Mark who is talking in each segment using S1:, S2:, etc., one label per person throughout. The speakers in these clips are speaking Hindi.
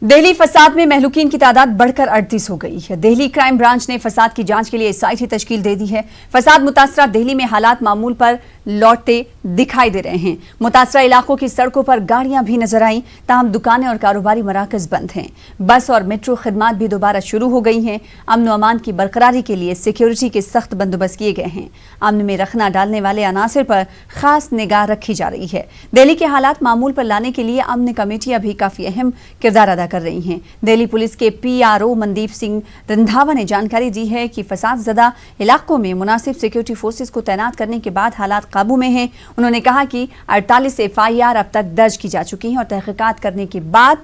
S1: दिल्ली फसाद में महलूकीन की तादाद बढ़कर 38 हो गई है। दिल्ली क्राइम ब्रांच ने फसाद की जांच के लिए एसआईटी तश्कील दे दी है। फसाद मुतासरा दिल्ली में हालात मामूल पर लौटते दिखाई दे रहे हैं। मुतासरा इलाकों की सड़कों पर गाड़ियां भी नजर आईं, ताहम दुकानें और कारोबारी मराकज बंद हैं। बस और मेट्रो खिदमात भी दोबारा शुरू हो गई हैं। अमन व अमान की बरकरारी के लिए सिक्योरिटी के सख्त बंदोबस्त किए गए हैं। अमन में रखना डालने वाले अनासर पर खास निगाह रखी जा रही है। दिल्ली के हालात मामूल पर लाने के लिए अमन कमेटियां भी काफी अहम किरदार अदा कर रही हैं। दिल्ली पुलिस के पीआरओ मनदीप सिंह रंधावा ने जानकारी दी है कि फसाद ज़दा इलाकों में मुनासिब सिक्योरिटी फोर्सेस को तैनात करने के बाद हालात काबू में हैं। उन्होंने कहा कि 48 एफआईआर अब तक दर्ज की जा चुकी हैं और तहकीकात करने के बाद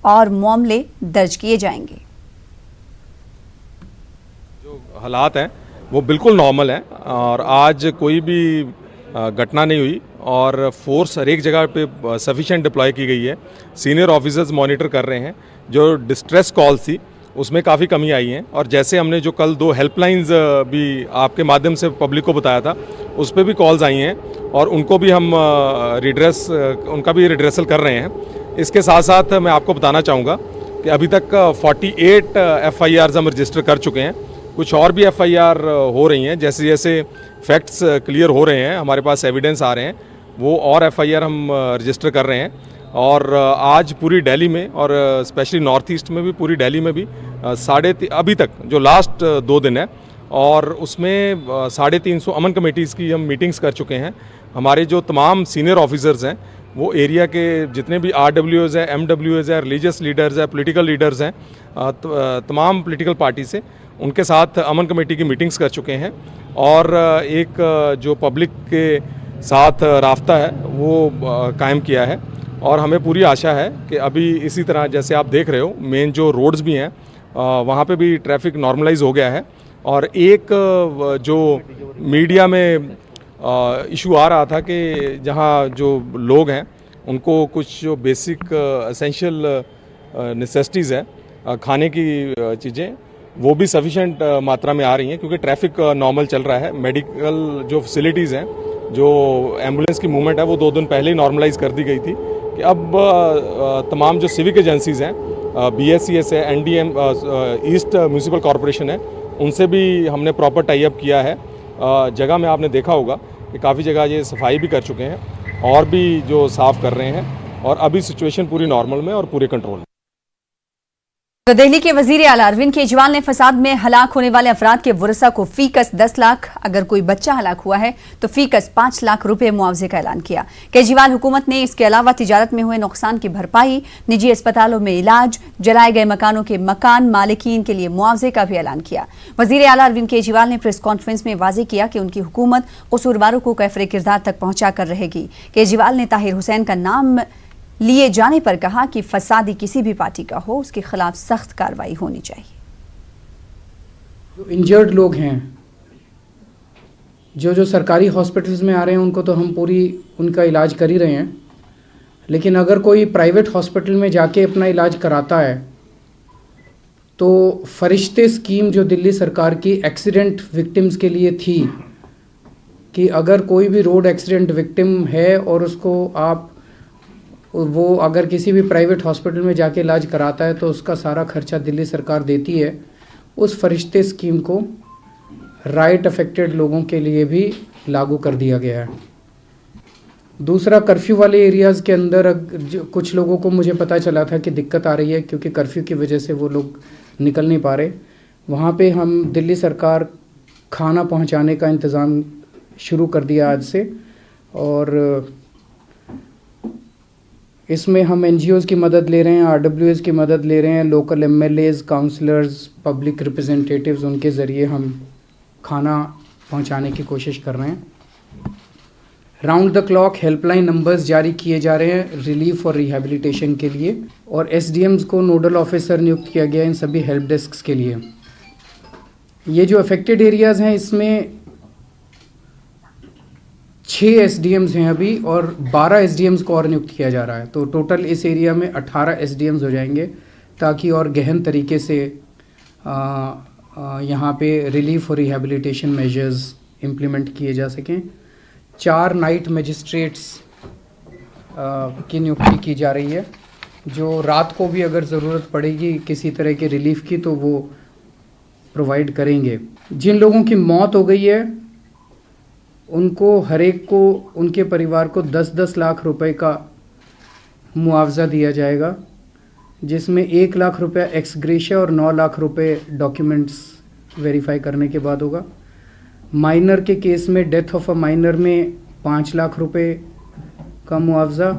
S1: और मामले दर्ज किए जाएंगे।
S2: जो हालात हैं वो बिल्कुल नॉर्मल हैं और आज कोई भी घटना नहीं हुई और फोर्स हर एक जगह पे सफिशिएंट डिप्लॉय की गई है। सीनियर ऑफिसर्स मॉनिटर कर रहे हैं। जो डिस्ट्रेस कॉल्स थी उसमें काफ़ी कमी आई है और जैसे हमने जो कल 2 हेल्पलाइंस भी आपके माध्यम से पब्लिक को बताया था उस पर भी कॉल्स आई हैं और उनको भी हम उनका भी रिड्रेसल कर रहे हैं। इसके साथ साथ मैं आपको बताना चाहूँगा कि अभी तक 48 एफआईआर्स हम रजिस्टर कर चुके हैं। कुछ और भी एफआईआर हो रही हैं। जैसे जैसे फैक्ट्स क्लियर हो रहे हैं, हमारे पास एविडेंस आ रहे हैं, वो और एफआईआर हम रजिस्टर कर रहे हैं। और आज पूरी दिल्ली में और स्पेशली नॉर्थ ईस्ट में भी, पूरी दिल्ली में भी अभी तक जो लास्ट 2 दिन है और उसमें 350 अमन कमेटीज़ की हम मीटिंग्स कर चुके हैं। हमारे जो तमाम सीनियर ऑफिसर्स हैं वो एरिया के जितने भी RWAs है, MWAs है, रिलीजियस लीडर्स है, पॉलिटिकल लीडर्स हैं, तमाम पॉलिटिकल पार्टी से उनके साथ अमन कमेटी की मीटिंग्स कर चुके हैं और एक जो पब्लिक के साथ राब्ता है वो कायम किया है। और हमें पूरी आशा है कि अभी इसी तरह जैसे आप देख रहे हो मेन जो रोड्स भी हैं वहाँ पे भी ट्रैफिक नॉर्मलाइज हो गया है। और एक जो मीडिया में इशू आ रहा था कि जहाँ जो लोग हैं उनको कुछ जो बेसिक एसेंशियल नेसेसिटीज़ है खाने की चीज़ें वो भी सफिशेंट मात्रा में आ रही हैं क्योंकि ट्रैफिक नॉर्मल चल रहा है। मेडिकल जो फैसिलिटीज़ हैं, जो एम्बुलेंस की मूवमेंट है वो 2 दिन पहले ही नॉर्मलाइज कर दी गई थी कि अब तमाम जो सिविक एजेंसीज़ हैं, BSCS है, NDM ईस्ट म्यूनिसिपल कॉरपोरेशन है, उनसे भी हमने प्रॉपर टाई अप किया है। जगह में आपने देखा होगा कि काफ़ी जगह ये सफाई भी कर चुके हैं और भी जो साफ़ कर रहे हैं और अभी सिचुएशन पूरी नॉर्मल में और पूरे कंट्रोल में।
S1: तो दिल्ली के वजीर आला अरविंद केजरीवाल ने फसाद में हलाक होने वाले अफराद के वरसा को फीकस 10 लाख, अगर कोई बच्चा हलाक हुआ है तो फीकस 5 लाख रुपए मुआवजे का ऐलान किया। केजरीवाल हुकूमत ने इसके अलावा तिजारत में हुए नुकसान की भरपाई, निजी अस्पतालों में इलाज, जलाए गए मकानों के मकान मालिकीन के लिए मुआवजे का भी ऐलान किया। वजीर आला अरविंद केजरीवाल ने प्रेस कॉन्फ्रेंस में वाजे किया कि उनकी हुकूमत कसूरवारों को कैफरे किरदार तक पहुंचा कर रहेगी। केजरीवाल ने ताहिर हुसैन का नाम लिए जाने पर कहा कि फसादी किसी भी पार्टी का हो उसके खिलाफ सख्त कार्रवाई होनी चाहिए।
S3: जो इंजर्ड लोग हैं, जो सरकारी हॉस्पिटल्स में आ रहे हैं उनको तो हम पूरी उनका इलाज कर ही रहे हैं, लेकिन अगर कोई प्राइवेट हॉस्पिटल में जाके अपना इलाज कराता है तो फरिश्ते स्कीम जो दिल्ली सरकार की एक्सीडेंट विक्टिम्स के लिए थी कि अगर कोई भी रोड एक्सीडेंट विक्टिम है और उसको वो अगर किसी भी प्राइवेट हॉस्पिटल में जाके इलाज कराता है तो उसका सारा खर्चा दिल्ली सरकार देती है। उस फरिश्ते स्कीम को राइट अफेक्टेड लोगों के लिए भी लागू कर दिया गया है। दूसरा, कर्फ्यू वाले एरियाज़ के अंदर कुछ लोगों को मुझे पता चला था कि दिक्कत आ रही है क्योंकि कर्फ्यू की वजह से वो लोग निकल नहीं पा रहे। वहाँ पे हम दिल्ली सरकार खाना पहुँचाने का इंतज़ाम शुरू कर दिया आज से और इसमें हम NGOs की मदद ले रहे हैं, RWAs की मदद ले रहे हैं, local MLAs, councillors, public representatives, उनके ज़रिए हम खाना पहुंचाने की कोशिश कर रहे हैं। Round the clock helpline numbers जारी किए जा रहे हैं रिलीफ और रिहैबिलिटेशन के लिए और SDMs को नोडल ऑफिसर नियुक्त किया गया इन सभी हेल्प डेस्क के लिए। ये जो अफेक्टेड एरियाज़ हैं इसमें 6 SDMs हैं अभी और 12 SDMs को और नियुक्त किया जा रहा है, तो टोटल इस एरिया में 18 SDMs हो जाएंगे ताकि और गहन तरीके से यहाँ पे रिलीफ और रिहैबिलिटेशन मेजर्स इम्प्लीमेंट किए जा सकें। 4 नाइट मजिस्ट्रेट्स की नियुक्ति की जा रही है जो रात को भी अगर ज़रूरत पड़ेगी किसी तरह के रिलीफ की तो वो प्रोवाइड करेंगे। जिन लोगों की मौत हो गई है उनको हर एक को, उनके परिवार को 10-10 लाख रुपए का मुआवजा दिया जाएगा, जिसमें 1 लाख रुपया एक्स ग्रेशिया और 9 लाख रुपए डॉक्यूमेंट्स वेरीफाई करने के बाद होगा। माइनर के केस में, डेथ ऑफ अ माइनर में 5 लाख रुपए का मुआवजा,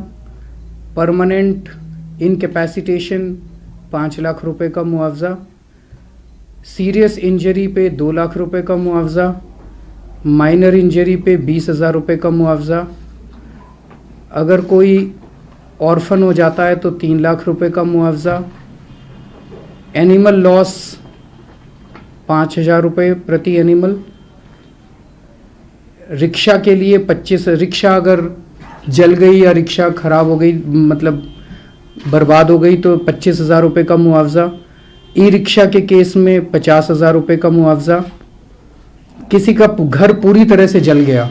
S3: परमानेंट इनकैपेसिटेशन 5 लाख रुपए का मुआवजा, सीरियस इंजरी पे 2 लाख रुपए का मुआवजा, माइनर इंजरी पे 20,000 रुपये का मुआवजा, अगर कोई ऑर्फन हो जाता है तो 3 लाख रुपए का मुआवजा, एनिमल लॉस 5,000 रुपये प्रति एनिमल, रिक्शा के लिए 25, रिक्शा अगर जल गई या रिक्शा खराब हो गई, मतलब बर्बाद हो गई, तो 25,000 रुपये का मुआवजा, ई रिक्शा के केस में 50,000 रुपये का मुआवजा, किसी का घर पूरी तरह से जल गया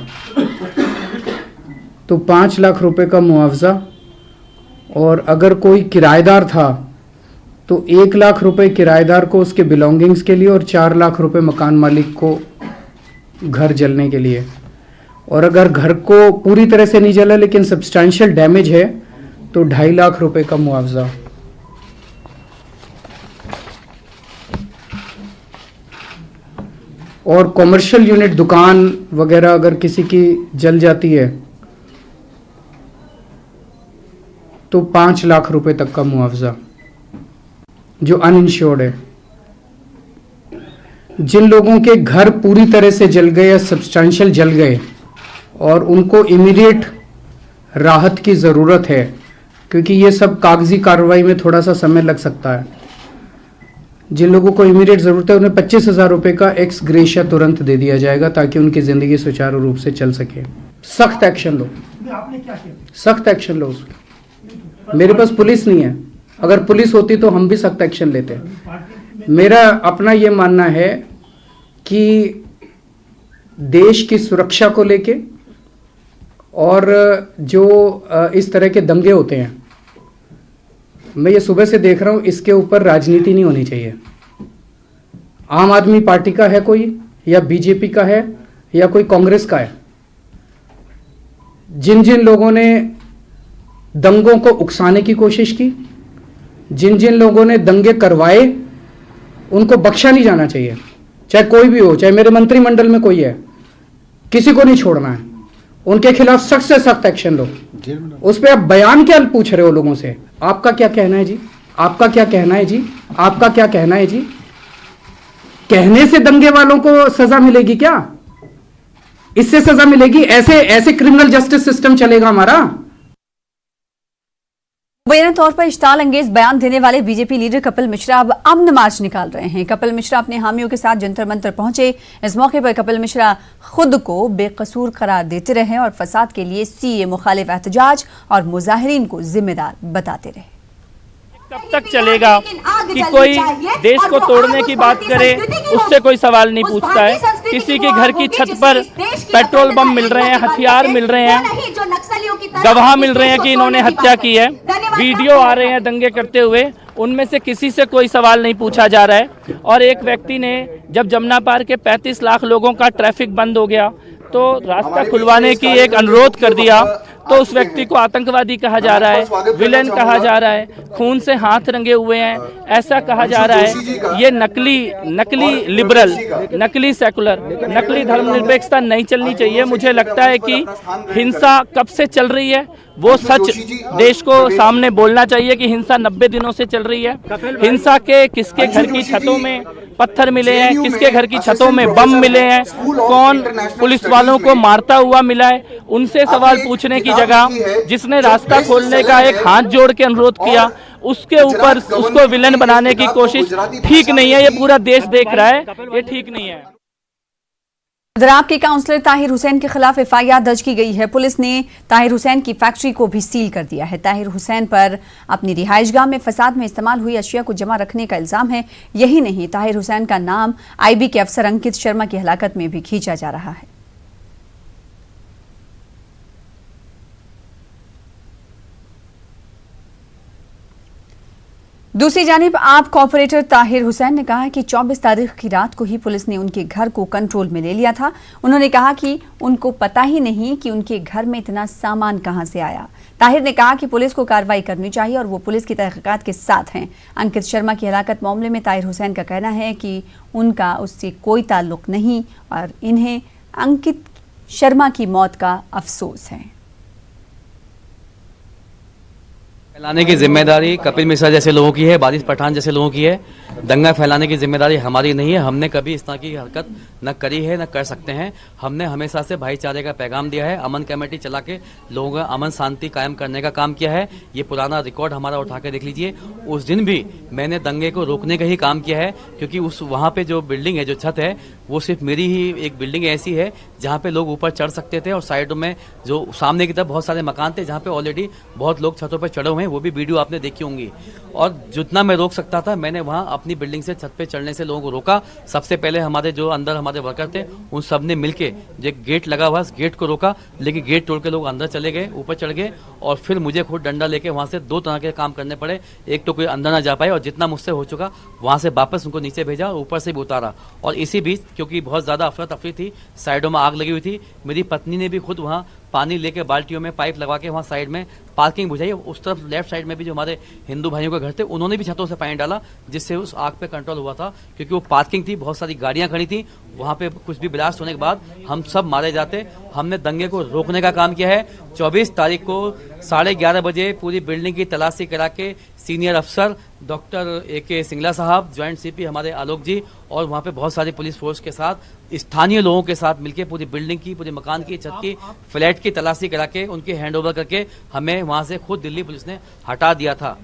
S3: तो 5 लाख रुपए का मुआवजा, और अगर कोई किराएदार था तो 1 लाख रुपए किराएदार को उसके बिलोंगिंग्स के लिए और 4 लाख रुपए मकान मालिक को घर जलने के लिए। और अगर घर को पूरी तरह से नहीं जला लेकिन सब्सटैंशियल डैमेज है तो 2.5 लाख रुपए का मुआवजा। और कॉमर्शियल यूनिट, दुकान वगैरह अगर किसी की जल जाती है तो 5 लाख रुपए तक का मुआवजा, जो अनइंश्योर्ड है। जिन लोगों के घर पूरी तरह से जल गए या सब्सटैंशियल जल गए और उनको इमीडिएट राहत की ज़रूरत है, क्योंकि ये सब कागजी कार्रवाई में थोड़ा सा समय लग सकता है, जिन लोगों को इमीडिएट ज़रूरत है उन्हें 25,000 रुपये का एक्स ग्रेशिया तुरंत दे दिया जाएगा ताकि उनकी ज़िंदगी सुचारू रूप से चल सके। सख्त एक्शन लो, सख्त एक्शन लो। मेरे पास पुलिस नहीं है, अगर पुलिस होती तो हम भी सख्त एक्शन लेते। मेरा अपना ये मानना है कि देश की सुरक्षा को लेके और जो इस तरह के दंगे होते हैं, मैं ये सुबह से देख रहा हूं, इसके ऊपर राजनीति नहीं होनी चाहिए। आम आदमी पार्टी का है कोई, या बीजेपी का है, या कोई कांग्रेस का है। जिन जिन लोगों ने दंगों को उकसाने की कोशिश की, जिन जिन लोगों ने दंगे करवाए, उनको बख्शा नहीं जाना चाहिए, चाहे कोई भी हो, चाहे मेरे मंत्रिमंडल में कोई है, किसी को नहीं छोड़ना है। उनके खिलाफ सख्त से सख्त एक्शन लो। उस पर आप बयान क्या पूछ रहे हो लोगों से? आपका क्या कहना है जी? आपका क्या कहना है जी? आपका क्या कहना है जी? कहने से दंगे वालों को सजा मिलेगी क्या? इससे सजा मिलेगी? ऐसे ऐसे क्रिमिनल जस्टिस सिस्टम चलेगा हमारा?
S1: मुबैना तौर पर इश्ताल अंगेज बयान देने वाले बीजेपी लीडर कपिल मिश्रा अब अमन मार्च निकाल रहे हैं। कपिल मिश्रा अपने हामियों के साथ जंतर मंतर पहुंचे। इस मौके पर कपिल मिश्रा खुद को बेकसूर करार देते रहे और फसाद के लिए सीए मुखालिफ एहतजाज और मुजाहिरीन को जिम्मेदार बताते रहे।
S4: कब तक चलेगा कि कोई देश को तोड़ने की बात करे, उससे कोई सवाल नहीं पूछता है। किसी के घर की छत पर पेट्रोल बम मिल रहे हैं, हथियार मिल रहे हैं, गवाह मिल रहे हैं कि इन्होंने हत्या की है, वीडियो आ रहे हैं दंगे करते हुए, उनमें से किसी से कोई सवाल नहीं पूछा जा रहा है। और एक व्यक्ति ने जब जमुना पार के 35 लाख लोगों का ट्रैफिक बंद हो गया तो रास्ता खुलवाने की एक अनुरोध कर दिया, तो उस व्यक्ति को आतंकवादी कहा जा रहा है, विलेन कहा जा रहा है, खून से हाथ रंगे हुए हैं, ऐसा कहा जा रहा है। ये नकली लिबरल, नकली सेकुलर, नकली धर्मनिरपेक्षता नहीं चलनी चाहिए। मुझे लगता है कि हिंसा कब से चल रही है वो सच देश को सामने बोलना चाहिए कि हिंसा 90 दिनों से चल रही है। हिंसा के किसके घर की छतों में पत्थर मिले हैं, किसके घर की छतों में बम मिले हैं, कौन पुलिस वालों को मारता हुआ मिला है, उनसे सवाल पूछने की जगह जिसने रास्ता खोलने का एक हाथ जोड़ के अनुरोध किया उसके ऊपर उसको विलेन बनाने की कोशिश ठीक नहीं है। ये पूरा देश देख रहा है, ये ठीक नहीं है।
S1: दराब के काउंसलर ताहिर हुसैन के खिलाफ एफआईआर दर्ज की गई है। पुलिस ने ताहिर हुसैन की फैक्ट्री को भी सील कर दिया है। ताहिर हुसैन पर अपनी रिहाइशगाह में फसाद में इस्तेमाल हुई अशिया को जमा रखने का इल्जाम है। यही नहीं, ताहिर हुसैन का नाम आईबी के अफसर अंकित शर्मा की हलाकत में भी खींचा जा रहा है। दूसरी जानिब आप कॉर्पोरेटर ताहिर हुसैन ने कहा है कि 24 तारीख की रात को ही पुलिस ने उनके घर को कंट्रोल में ले लिया था। उन्होंने कहा कि उनको पता ही नहीं कि उनके घर में इतना सामान कहां से आया। ताहिर ने कहा कि पुलिस को कार्रवाई करनी चाहिए और वो पुलिस की तहकीकात के साथ हैं। अंकित शर्मा की हलाकत मामले में ताहिर हुसैन का कहना है कि उनका उससे कोई ताल्लुक नहीं और इन्हें अंकित शर्मा की मौत का अफसोस है।
S5: फैलाने की जिम्मेदारी कपिल मिश्रा जैसे लोगों की है, बारिश पठान जैसे लोगों की है। दंगा फैलाने की जिम्मेदारी हमारी नहीं है। हमने कभी इस तरह की हरकत न करी है न कर सकते हैं। हमने हमेशा से भाईचारे का पैगाम दिया है, अमन कमेटी चला के लोगों का अमन शांति कायम करने का काम किया है। ये पुराना रिकॉर्ड हमारा उठा के देख लीजिए। उस दिन भी मैंने दंगे को रोकने का ही काम किया है, क्योंकि उस वहाँ पे जो बिल्डिंग है, जो छत है, वो सिर्फ मेरी ही एक बिल्डिंग ऐसी है जहाँ पे लोग ऊपर चढ़ सकते थे और साइडों में जो सामने की तरफ बहुत सारे मकान थे जहाँ पे ऑलरेडी बहुत लोग छतों पर चढ़े हुए हैं। वो भी वीडियो आपने देखी होंगी। और जितना मैं रोक सकता था मैंने वहाँ अपनी बिल्डिंग से छत पे चढ़ने से लोगों को रोका। सबसे पहले हमारे जो अंदर हमारे वर्कर थे उन सब ने मिलके जो गेट लगा हुआ गेट को रोका, लेकिन गेट तोड़ के लोग अंदर चले गए, ऊपर चढ़ गए और फिर मुझे खुद डंडा लेके वहाँ से दो तरह के काम करने पड़े। एक तो कोई अंदर ना जा पाए और जितना मुझसे हो चुका वहाँ से वापस उनको नीचे भेजा और ऊपर से भी उतारा। और इसी बीच क्योंकि बहुत ज़्यादा अफरा तफरी थी, साइडों में आग लगी हुई थी, मेरी पत्नी ने भी खुद वहाँ पानी लेके बाल्टियों में पाइप लगा के वहाँ साइड में पार्किंग बुझाई। उस तरफ लेफ्ट साइड में भी जो हमारे हिंदू भाइयों के घर थे उन्होंने भी छतों से पानी डाला, जिससे उस आग पे कंट्रोल हुआ था। क्योंकि वो पार्किंग थी, बहुत सारी गाड़ियां खड़ी थी, वहाँ पे कुछ भी ब्लास्ट होने के बाद हम सब मारे जाते। हमने दंगे को रोकने का काम किया है। 24 तारीख को 11:30 बजे पूरी बिल्डिंग की तलाशी करा के सीनियर अफसर डॉक्टर AK सिंगला साहब, ज्वाइंट CP हमारे आलोक जी और वहाँ पे बहुत सारी पुलिस फोर्स के साथ स्थानीय लोगों के साथ मिलके पूरी बिल्डिंग की, पूरे मकान की, छत की, फ्लैट की तलाशी करा के उनके हैंडओवर करके हमें वहाँ से खुद दिल्ली पुलिस ने हटा दिया था।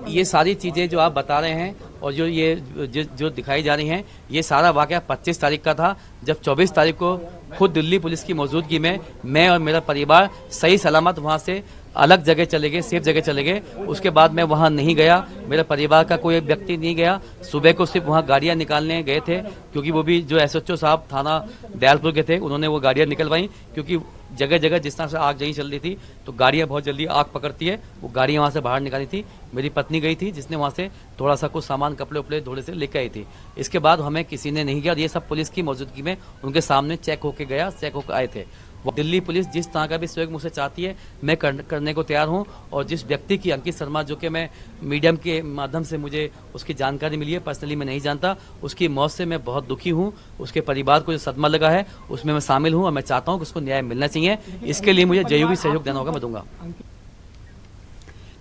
S5: ये सारी चीज़ें जो आप बता रहे हैं और जो दिखाई जा रही हैं, ये सारा वाक़या 25 तारीख का था, जब 24 तारीख को खुद दिल्ली पुलिस की मौजूदगी में मैं और मेरा परिवार सही सलामत वहाँ से अलग जगह चले गए, सेफ जगह चले गए। उसके बाद मैं वहाँ नहीं गया, मेरे परिवार का कोई व्यक्ति नहीं गया। सुबह को सिर्फ वहाँ गाड़ियाँ निकालने गए थे, क्योंकि वो भी जो SHO साहब थाना दयालपुर के थे उन्होंने वो गाड़ियाँ निकलवाई, क्योंकि जगह जगह जिस तरह से आग नहीं चल रही थी तो गाड़ियाँ बहुत जल्दी आग पकड़ती है। वो गाड़ियाँ वहाँ से बाहर निकाली थी। मेरी पत्नी गई थी जिसने वहाँ से थोड़ा सा कुछ सामान कपड़े उपड़े थोड़े से लेकर आई थी। इसके बाद हमें किसी ने नहीं किया और ये सब पुलिस की मौजूदगी में उनके सामने चेक होके गया, चेक होकर आए थे। दिल्ली पुलिस जिस तरह का भी सहयोग मुझसे चाहती है मैं करने को तैयार हूं। और जिस व्यक्ति की अंकित शर्मा, जो कि मैं मीडियम के माध्यम से मुझे उसकी जानकारी मिली है, पर्सनली मैं नहीं जानता, उसकी मौत से मैं बहुत दुखी हूं। उसके परिवार को जो सदमा लगा है उसमें मैं शामिल हूं और मैं चाहता हूं कि उसको न्याय मिलना चाहिए। इसके लिए मुझे जो भी सहयोग देना होगा मैं दूंगा।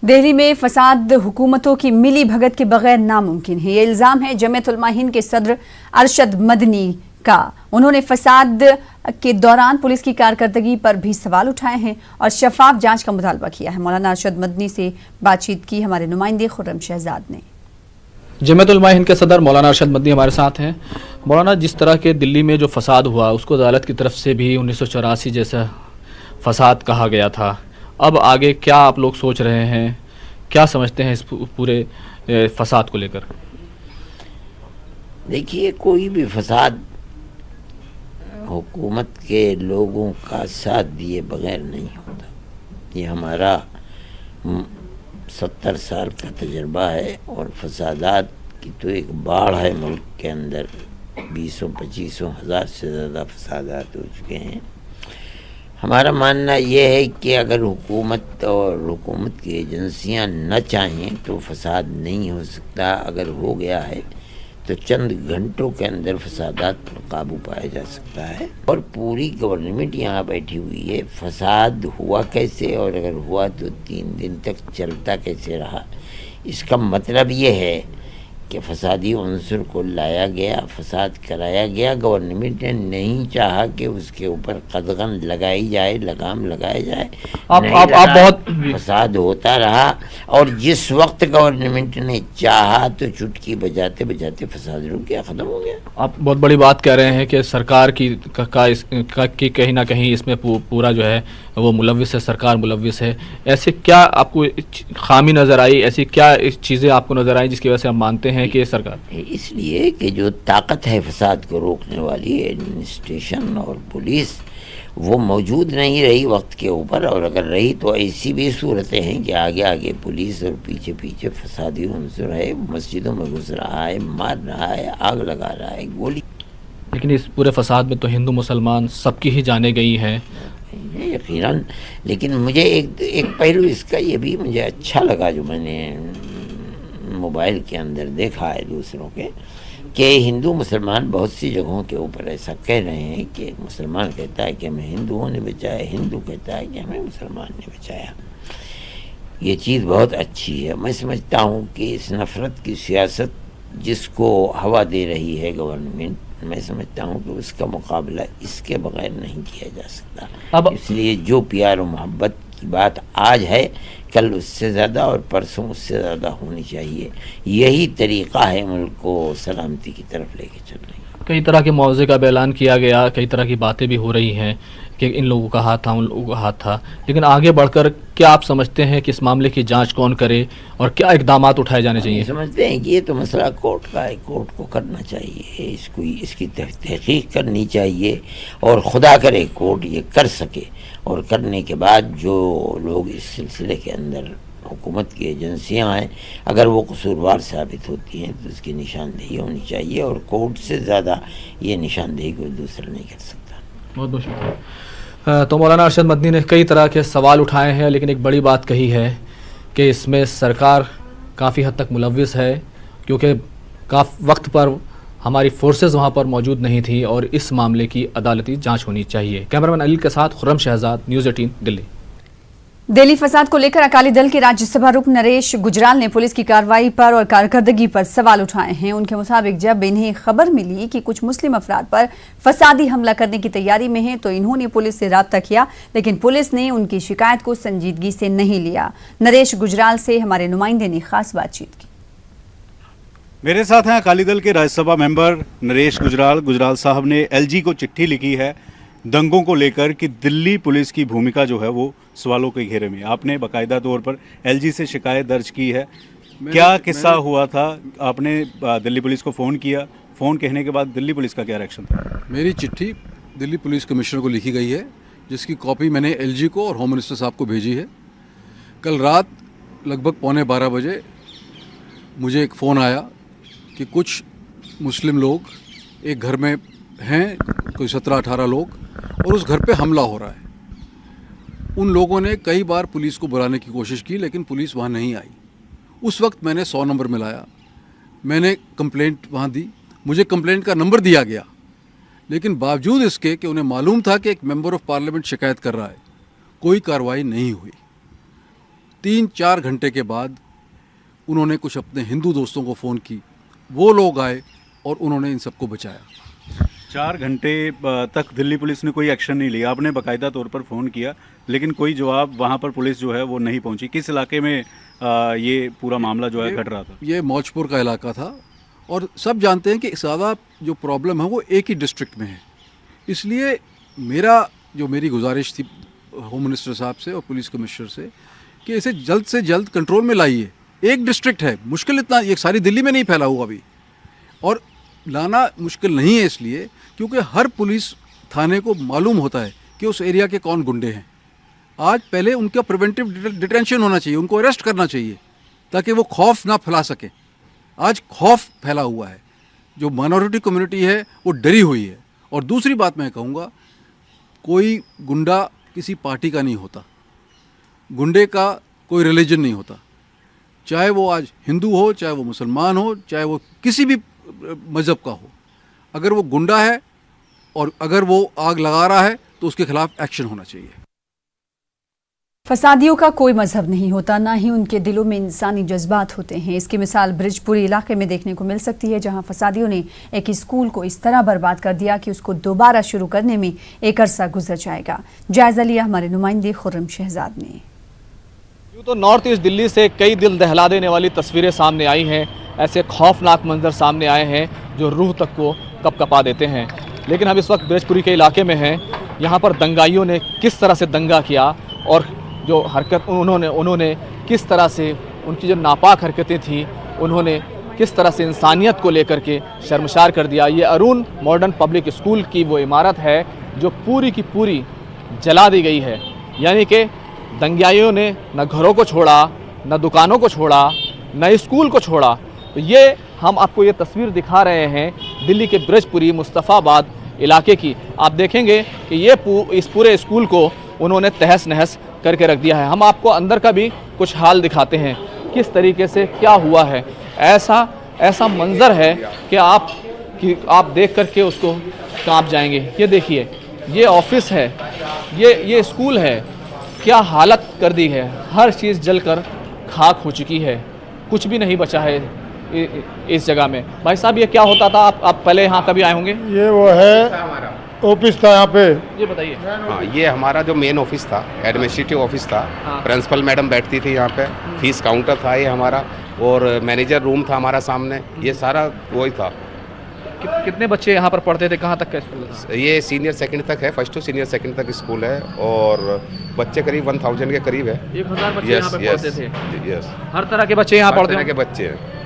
S1: दिल्ली में फसाद हुकूमतों की मिली भगत के बगैर नामुमकिन है। ये इल्जाम है जमीयत उलमा हिंद के सदर अरशद मदनी का। उन्होंने फसाद के दौरान पुलिस की कारकर्दगी पर भी सवाल उठाए हैं और शफाफ जांच का मुतालबा किया है। मौलाना अरशद मदनी से बातचीत की हमारे नुमाइंदे खुर्रम शहजाद ने।
S6: जमीयत उलमा हिंद के सदर मौलाना अरशद मदनी हमारे साथ हैं। मौलाना, जिस तरह के दिल्ली में जो फसाद हुआ उसको अदालत की तरफ से भी 1984 जैसा फसाद कहा गया था, अब आगे क्या आप लोग सोच रहे हैं, क्या समझते हैं इस पूरे फसाद को लेकर?
S7: देखिए, कोई भी फसाद हुकूमत के लोगों का साथ दिए बगैर नहीं होता। ये हमारा 70 साल का तजर्बा है और फसादात की तो एक बाढ़ है मुल्क के अंदर। 20-25 हज़ार से ज़्यादा फसादात हो चुके हैं। हमारा मानना यह है कि अगर हुकूमत और हुकूमत की एजेंसियां न चाहें तो फसाद नहीं हो सकता। अगर हो गया है तो चंद घंटों के अंदर फसादात पर काबू पाया जा सकता है। और पूरी गवर्नमेंट यहाँ बैठी हुई है। फसाद हुआ कैसे और अगर हुआ तो 3 दिन तक चलता कैसे रहा, इसका मतलब ये है कि फसादी उन्सर को लाया गया, फसाद कराया गया। गवर्नमेंट ने नहीं चाहा कि उसके ऊपर कदगन लगाई जाए, लगाम लगाया जाए।
S6: आप बहुत
S7: फसाद होता रहा और जिस वक्त गवर्नमेंट ने चाहा तो चुटकी बजाते बजाते फसाद रुक गया, खत्म हो गया।
S6: आप बहुत बड़ी बात कह रहे हैं कि सरकार की कहीं ना कहीं इसमें पूरा जो है वो मुलव्विस है, सरकार मुलव्विस है। ऐसे क्या आपको खामी नज़र आई, ऐसी क्या चीज़ें आपको नज़र आई जिसकी वजह से आप मानते हैं कि सरकार?
S7: इसलिए कि जो ताकत है फसाद को रोकने वाली एडमिनिस्ट्रेशन और पुलिस, वो मौजूद नहीं रही वक्त के ऊपर, और अगर रही तो ऐसी भी सूरतें हैं कि आगे आगे पुलिस और पीछे पीछे फसादी उन्सुर है, मस्जिदों में घुस रहा है, मार रहा है, आग लगा रहा है, गोली।
S6: लेकिन इस पूरे फसाद में तो हिंदू मुसलमान सबकी ही जाने गई है।
S7: यकीनन, लेकिन मुझे एक पहलू इसका ये भी मुझे अच्छा लगा जो मैंने मोबाइल के अंदर देखा है दूसरों के, कि हिंदू मुसलमान बहुत सी जगहों के ऊपर ऐसा कह रहे हैं कि मुसलमान कहता है कि हमें हिंदुओं ने बचाया, हिंदू कहता है कि हमें मुसलमान ने बचाया। ये चीज़ बहुत अच्छी है। मैं समझता हूँ कि इस नफ़रत की सियासत जिसको हवा दे रही है गवर्नमेंट, मैं समझता हूँ कि उसका मुकाबला इसके बगैर नहीं किया जा सकता।
S6: अब
S7: इसलिए जो प्यार और मोहब्बत की बात आज है, कल उससे ज़्यादा और परसों उससे ज़्यादा होनी चाहिए। यही तरीक़ा है मुल्क को सलामती की तरफ लेके चलने का।
S6: कई तरह के मुआवजे का ऐलान किया गया, कई तरह की बातें भी हो रही हैं कि इन लोगों का हाथ था, उन लोगों का हाथ था, लेकिन आगे बढ़कर क्या आप समझते हैं कि इस मामले की जांच कौन करे और क्या इकदाम उठाए जाने चाहिए?
S7: समझते हैं कि ये तो मसला कोर्ट का है, कोर्ट को करना चाहिए, इसकी तहकीक करनी चाहिए, और खुदा करे कोर्ट ये कर सके, और करने के बाद जो लोग इस सिलसिले के अंदर हुकूमत की एजेंसियां हैं, अगर वो कसूरवार साबित होती हैं तो उसकी निशानदेही होनी चाहिए, और कोर्ट से ज़्यादा ये निशानदेही कोई दूसरा नहीं कर सकता।
S6: बहुत बहुत शुक्रिया। तो मौलाना अरशद मदनी ने कई तरह के सवाल उठाए हैं, लेकिन एक बड़ी बात कही है कि इसमें सरकार काफ़ी हद तक मुलव्विस है, क्योंकि वक्त पर हमारी फोर्सेस वहाँ पर मौजूद नहीं थी, और इस मामले की अदालती जांच होनी चाहिए। कैमरामैन अली के साथ खुर्रम शहजाद, न्यूज़ 18 दिल्ली।
S1: दिल्ली फसाद को लेकर अकाली दल के राज्यसभा रुकन नरेश गुजराल ने पुलिस की कार्रवाई पर और कारकर्दगी पर सवाल उठाए हैं। उनके मुताबिक जब इन्हें खबर मिली कि कुछ मुस्लिम अफराद पर फसादी हमला करने की तैयारी में हैं, तो इन्होंने पुलिस से राब्ता किया, लेकिन पुलिस ने उनकी शिकायत को संजीदगी से नहीं लिया। नरेश गुजराल से हमारे नुमाइंदे ने खास बातचीत की।
S8: मेरे साथ हैं अकाली दल के राज्यसभा मेंबर नरेश गुजराल। गुजराल साहब ने एलजी को चिट्ठी लिखी है दंगों को लेकर कि दिल्ली पुलिस की भूमिका जो है वो सवालों के घेरे में। आपने बाकायदा तौर पर एलजी से शिकायत दर्ज की है। क्या किस्सा हुआ था? आपने दिल्ली पुलिस को फ़ोन किया, फ़ोन कहने के बाद दिल्ली पुलिस का क्या रिएक्शन था?
S9: मेरी चिट्ठी दिल्ली पुलिस कमिश्नर को लिखी गई है, जिसकी कॉपी मैंने एलजी को और होम मिनिस्टर साहब को भेजी है। कल रात लगभग 11:15 बजे मुझे एक फ़ोन आया कि कुछ मुस्लिम लोग एक घर में हैं, कोई 17-18 लोग, और उस घर पे हमला हो रहा है। उन लोगों ने कई बार पुलिस को बुलाने की कोशिश की, लेकिन पुलिस वहाँ नहीं आई। उस वक्त मैंने 100 नंबर मिलाया, मैंने कंप्लेंट वहाँ दी, मुझे कंप्लेंट का नंबर दिया गया, लेकिन बावजूद इसके कि उन्हें मालूम था कि एक मेंबर ऑफ पार्लियामेंट शिकायत कर रहा है, कोई कार्रवाई नहीं हुई। 3-4 घंटे के बाद उन्होंने कुछ अपने हिंदू दोस्तों को फ़ोन की, वो लोग आए और उन्होंने इन सबको बचाया।
S8: 4 घंटे तक दिल्ली पुलिस ने कोई एक्शन नहीं लिया। आपने बाकायदा तौर पर फ़ोन किया, लेकिन कोई जवाब वहाँ पर पुलिस जो है वो नहीं पहुँची। किस इलाके में ये पूरा मामला जो है घट रहा था?
S9: ये मौजपुर का इलाका था, और सब जानते हैं कि ज़्यादा जो प्रॉब्लम है वो एक ही डिस्ट्रिक्ट में है। इसलिए मेरी गुजारिश थी होम मिनिस्टर साहब से और पुलिस कमिश्नर से कि इसे जल्द से जल्द कंट्रोल में लाइए। एक डिस्ट्रिक्ट है, मुश्किल इतना, ये सारी दिल्ली में नहीं फैला हुआ अभी, और लाना मुश्किल नहीं है इसलिए क्योंकि हर पुलिस थाने को मालूम होता है कि उस एरिया के कौन गुंडे हैं। आज पहले उनका प्रिवेंटिव डिटेंशन होना चाहिए, उनको अरेस्ट करना चाहिए ताकि वो खौफ ना फैला सकें। आज खौफ फैला हुआ है, जो माइनॉरिटी कम्युनिटी है वो डरी हुई है। और दूसरी बात मैं कहूँगा, कोई गुंडा किसी पार्टी का नहीं होता, गुंडे का कोई रिलीजन नहीं होता, चाहे वो आज हिंदू हो, चाहे वो मुसलमान हो, चाहे वो किसी भी मज़हब का हो। अगर वो गुंडा है और अगर वो आग लगा रहा है तो उसके खिलाफ एक्शन होना चाहिए।
S1: फसादियों का कोई मजहब नहीं होता, ना ही उनके दिलों में इंसानी जज्बात होते हैं। इसकी मिसाल ब्रिजपुरी इलाके में देखने को मिल सकती है, जहां फसादियों ने एक स्कूल को इस तरह बर्बाद कर दिया कि उसको दोबारा शुरू करने में एक अरसा गुजर जाएगा। जायजा लिया हमारे नुमाइंदे खुर्रम शहजाद ने।
S6: यूँ तो नॉर्थ ईस्ट दिल्ली से कई दिल दहला देने वाली तस्वीरें सामने आई हैं, ऐसे खौफनाक मंजर सामने आए हैं जो रूह तक को कपकपा देते हैं। लेकिन हम इस वक्त ब्रिजपुरी के इलाके में हैं, यहाँ पर दंगाइयों ने किस तरह से दंगा किया और जो हरकत उन्होंने किस तरह से, उनकी जो नापाक हरकतें थी, उन्होंने किस तरह से इंसानियत को लेकर के शर्मसार कर दिया। ये अरुण मॉडर्न पब्लिक स्कूल की वो इमारत है जो पूरी की पूरी जला दी गई है। यानी कि दंगाइयों ने न घरों को छोड़ा, न दुकानों को छोड़ा, न स्कूल को छोड़ा। तो ये हम आपको ये तस्वीर दिखा रहे हैं दिल्ली के ब्रजपुरी मुस्तफ़ाबाद इलाके की। आप देखेंगे कि ये इस पूरे स्कूल को उन्होंने तहस नहस करके रख दिया है। हम आपको अंदर का भी कुछ हाल दिखाते हैं किस तरीके से क्या हुआ है। ऐसा मंजर है कि आप देख करके उसको कांप जाएंगे। ये देखिए, ये ऑफिस है, ये स्कूल है, क्या हालत कर दी है। हर चीज़ जलकर खाक हो चुकी है, कुछ भी नहीं बचा है इस जगह में। भाई साहब, ये क्या होता था? आप पहले यहाँ कभी आए होंगे?
S10: ये वो है ऑफिस था यहाँ पे।
S6: ये बताइए।
S11: हाँ, ये हमारा जो मेन ऑफिस था, एडमिनिस्ट्रेटिव ऑफिस था।
S6: हाँ।
S11: प्रिंसिपल मैडम बैठती थी यहाँ पे, फीस काउंटर था ये हमारा, और मैनेजर रूम था हमारा सामने। ये सारा वही था।
S6: कितने बच्चे यहाँ पर पढ़ते थे? कहाँ तक का स्कूल था?
S11: ये सीनियर सेकंड तक है, फर्स्ट टू सीनियर सेकंड तक स्कूल है, और बच्चे करीब 1000 के करीब है।
S6: 1000 बच्चे यहाँ पे पढ़ते थे।
S11: यस,
S6: हर तरह के बच्चे यहाँ पढ़ते
S11: के बच्चे हैं।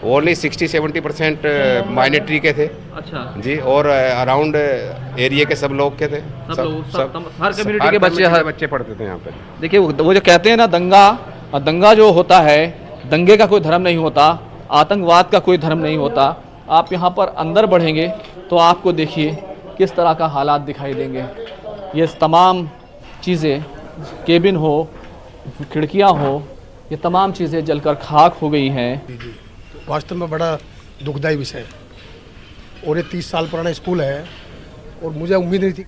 S11: ओनली 60-70% माइनॉरिटी के थे।
S6: अच्छा
S11: जी, और अराउंड एरिया के सब लोग के थे।
S6: सब हर कम्युनिटी के बच्चे
S11: पढ़ते थे यहाँ पे।
S6: देखिए, वो जो कहते हैं ना, दंगा जो होता है, दंगे का कोई धर्म नहीं होता, आतंकवाद का कोई धर्म नहीं होता। आप यहाँ पर अंदर बढ़ेंगे तो आपको देखिए किस तरह का हालात दिखाई देंगे। ये तमाम चीज़ें, केबिन हो, खिड़कियाँ हो, ये तमाम चीज़ें जलकर खाक हो गई हैं।
S10: वास्तव में बड़ा दुखदायी विषय है, और ये 30 साल पुराना स्कूल है, और मुझे उम्मीद नहीं थी।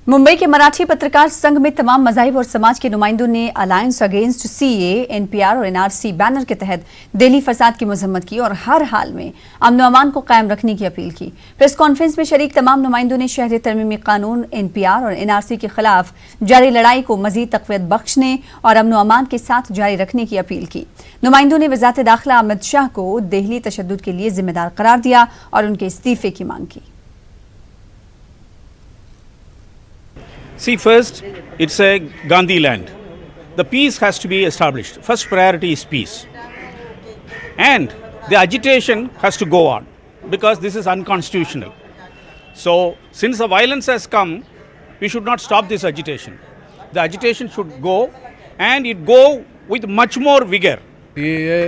S1: मुंबई के मराठी पत्रकार संघ में तमाम मज़ाहिब और समाज के नुमाइंदों ने अलायंस अगेंस्ट सीए, एनपीआर और एनआरसी बैनर के तहत दिल्ली फसाद की मजम्मत की और हर हाल में अमन अमान को कायम रखने की अपील की। प्रेस कॉन्फ्रेंस में शरीक तमाम नुमाइंदों ने शहरी तरमीमी कानून, एनपीआर और एनआरसी के खिलाफ जारी लड़ाई को मजीद तक़वियत बख्शने और अमन अमान के साथ जारी रखने की अपील की। नुमाइंदों ने वज़ारत दाखिला अमित शाह को दिल्ली तशद्दुद के लिए जिम्मेदार करार दिया और उनके इस्तीफे की मांग की।
S12: See, first, it's a Gandhi land. The peace has to be established. First priority is peace. And the agitation has to go on because this is unconstitutional. So, since the violence has come, we should not stop this agitation. The agitation should go, and it go with much more vigor.
S9: ये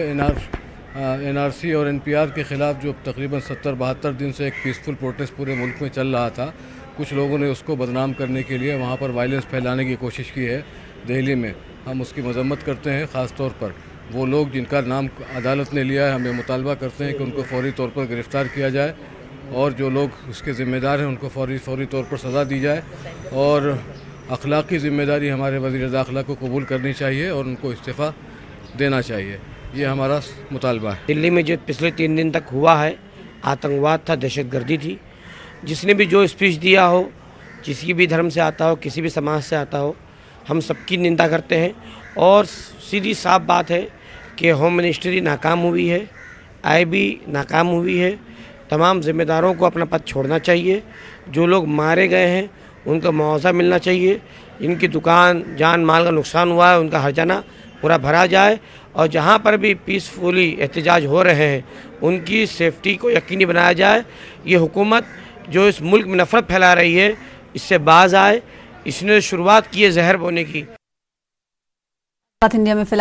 S9: एनआरसी और एनपीआर के ख़िलाफ़ जो तकरीबन 70-72 दिन से एक पीसफुल प्रोटेस्ट पूरे मुल्क में चल रहा था, कुछ लोगों ने उसको बदनाम करने के लिए वहाँ पर वायलेंस फैलाने की कोशिश की है दिल्ली में। हम उसकी मजम्मत करते हैं। ख़ास तौर पर वो लोग जिनका नाम अदालत ने लिया है, हमें मुतालबा करते हैं कि उनको फौरी तौर पर गिरफ़्तार किया जाए, और जो लोग उसके ज़िम्मेदार हैं उनको फौरी तौर पर सज़ा दी जाए, और अखलाक़ी ज़िम्मेदारी हमारे वज़ीर दाखिला को कबूल करनी चाहिए और उनको इस्तीफ़ा देना चाहिए। ये हमारा मुतालबा है।
S13: दिल्ली में जो पिछले 3 दिन तक हुआ है, आतंकवाद था, दहशतगर्दी थी। जिसने भी जो स्पीच दिया हो, किसी भी धर्म से आता हो, किसी भी समाज से आता हो, हम सबकी निंदा करते हैं। और सीधी साफ बात है कि होम मिनिस्ट्री नाकाम हुई है, आईबी नाकाम हुई है। तमाम ज़िम्मेदारों को अपना पद छोड़ना चाहिए। जो लोग मारे गए हैं उनको मुआवजा मिलना चाहिए। जिनकी दुकान, जान माल का नुकसान हुआ है, उनका हर्जाना पूरा भरा जाए, और जहाँ पर भी पीसफुली एहतजाज हो रहे हैं उनकी सेफ्टी को यकीनी बनाया जाए। ये हुकूमत जो इस मुल्क में नफरत फैला रही है, इससे बाज आए। इसने शुरुआत की है जहर बोने की।
S1: इंडिया में